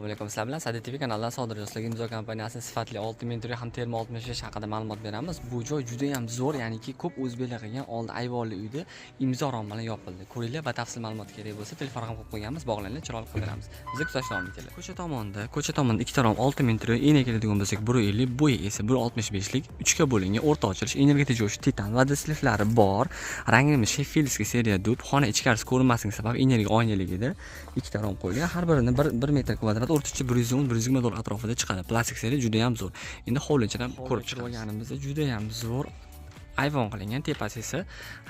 Assalomu alaykum. Sizlar bilan Sada TV kanalidan Sodir Yoshlar imzo kompaniyasi sifatli 6 interior ham terma 65 haqida ma'lumot beramiz. Bu joy juda ham zo'r, ya'niki ko'p o'zbeklar qilgan oldi ayvonli uyda imzo rom bilan yopildi. Ko'ringlar, batafsil ma'lumot kerak bo'lsa telefon raqam qo'yib qo'yganmiz, bog'laninglar, chiroyli qilib beramiz. Bizga kuzatish davom etinglar. Ko'cha tomonda ikkita rom 6 interior ena keladigan bo'lsak 150, bo'yi esa 165 lik, 3 ga bo'lingan o'rta ochilish, energetik jo'sh titan va disliflari bor. Rangimiz Sheffieldskiy seriya dub, xona ichkarisi ko'rinmasligi sabab energiya oynaligida ikkita rom qo'yilgan. Har birini 1 metr kvadrat o'rtacha 110-120 dollar atrofida chiqadi. Plastik seriya juda ham zo'r. Endi hovlichadan ko'rib chiqganimizda juda ham zo'r ayvon qilingan, tepasi esa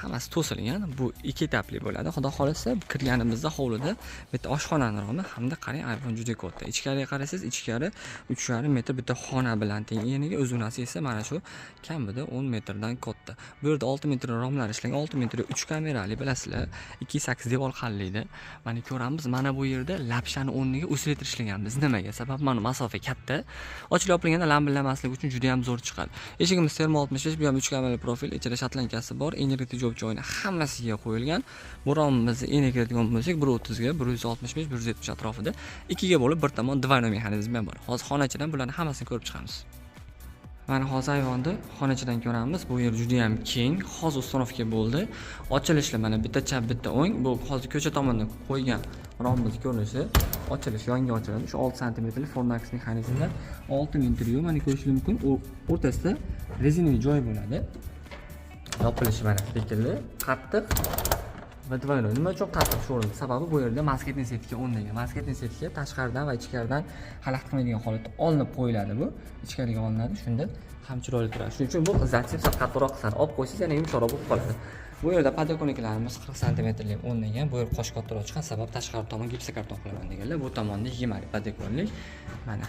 hammasi to'silgan. Bu ikki etapli bo'ladi. Xudo xolasa kirganimizda hovlida bitta oshxonani romi hamda qarang, ayvon juda katta. Ichkariga qarasangiz, ichkari 3,5 metr bitta xona bilan teng. Eniga uzunasi esa mana shu kamida 10 metrdan katta. Bu yerda 6 metr romlar ishlangan. 6 metr 3 kamerali, bilasizlar, 2.8 devor qallaydi. Mana ko'ramiz, mana bu yerda lapshani o'rniga o'sletr ishlaganmiz. Nimaga? Sabab mana masofa katta. Ochilib yopilganda lambillamaslik uchun juda ham zo'r chiqadi. Eshigimiz terma 65, bu ham 3 kamerali profil, ichida shatlankasi bor, energetik jo'b joyini hammasiga qo'yilgan. Bu romimizni energetik bo'lsak 130 ga, 165, 170 atrofida ikkiga bo'lib bir tomon dvayno mexanizmi ham bor. Hozir xonachidan bularni hammasini ko'rib chiqamiz. Mana hozir ayvonda xonachidan ko'ramiz. Bu yer juda ham keng. Hozir ustonovka bo'ldi. Ochilishlar mana bitta chap, bitta o'ng. Bu hozir ko'cha tomondan qo'ygan romimiz ko'rinishi. Ochilish yonga ochiladi. Shu 6 sm Fornax mexanizmlar 6 interior mana ko'rishingiz mumkin. O'rtasida rezinaviy joy bo'ladi. Yopilishi mana shekilli, qattiq va dvayno. Nima uchun qattiq shu o'rinda? Sababi bu yerda mosketni setka o'rnagan. Mosketni setka tashqaridan va ichkaridan xalaqit qilmaydigan holatda olinib qo'yiladi bu. Ichkariga olinadi. Shunda ham chiroyli turadi. Shuning uchun bu zatsepsiya qattiqroq qiladi. Olib qo'ysangiz yana yumshoqroq bo'lib qoladi. Bu yerda podokонniklarimiz 40 sm o'rnagan. Bu yer qosh kattaroq chiqqan sabab tashqari tomon gipsokarton qilaman deganlar. Bu tomonda 20 podokонник. Mana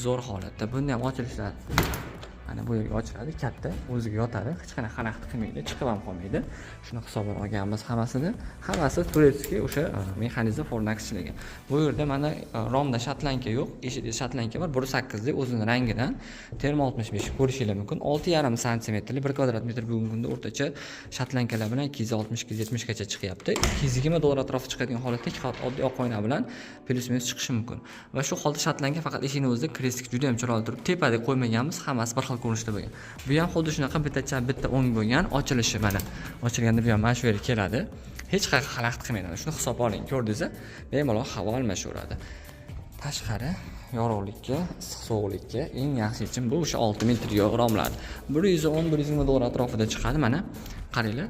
zo'r holatda. Bunda ham ochilishlar mana bu yerga ochiladi, katta, o'ziga yotadi, hech qanaqa xalaqit qilmaydi, chiqib ham qolmaydi. Shuni hisobga olganmiz hammasini. Hammasi turetskiy o'sha mexanizm Fornax ishlagan. Bu yerda mana romda shatlanka yo'q, eshikda shatlanka bor, 1.8 lik o'zining rangidan terma 65 ko'rishingiz mumkin. 6,5 cm lik 1 kvadrat metr bo'lganda o'rtacha shatlankalar bilan 260-270 gacha chiqyapti. 220 dollar atrofida chiqadigan holatda faqat oddiy oq oyna bilan plus minus chiqishi mumkin. Va shu holda shatlanka faqat eshikning o'zida krestik juda ham chiroyli turib, tepada qo'ymaganmiz, hammasi bir xil ko'rinishda bo'lgan. Bu ham xuddi shunaqa bitta chap, bitta o'ng bo'lgan. Ochilishi mana. Ochilganda bu ham mana shu yerga keladi. Hech qanaqa xalaqit qilmaydi. Shuni hisobga oling. Ko'rdingiz-a? Bemalol havo almashaveradi. Tashqari yorug'likka, issiq sovuqlikka eng yaxshi yechim bu o'sha 6 metr romlar. 110-120 dollar atrofida chiqadi mana. Qaranglar.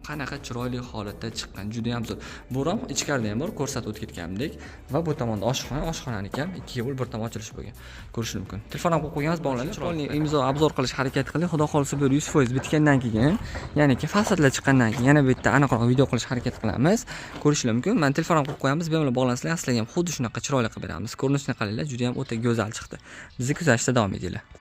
Qanaqa chiroyli holatda chiqqan, juda ham zo'r. Bu rom ichkarida ham bor, ko'rsatib o'tib ketgandek va bu tomonda oshxona, oshxonaniki ham ikkiga bo'lib bir tomon ochilish bo'lgan. Ko'rishingiz mumkin. Telefon ham qo'yib qo'yganmiz, bog'lanib chiroyli imzo obzor qilish harakat qildik. Xudo xolisa bu 100% bitgandan keyin, ya'niki fasadlar chiqqandan keyin yana bitta aniqroq video qilish harakat qilamiz. Ko'rishingiz mumkin. Men telefon ham qo'yib qo'yamiz, bemalol bog'lansanglar, sizlarga ham xuddi shunaqa chiroyli qilib beramiz. Ko'rinishini qaranglar, juda ham o'ta go'zal chiqdi. Bizni kuzatishda davom etinglar.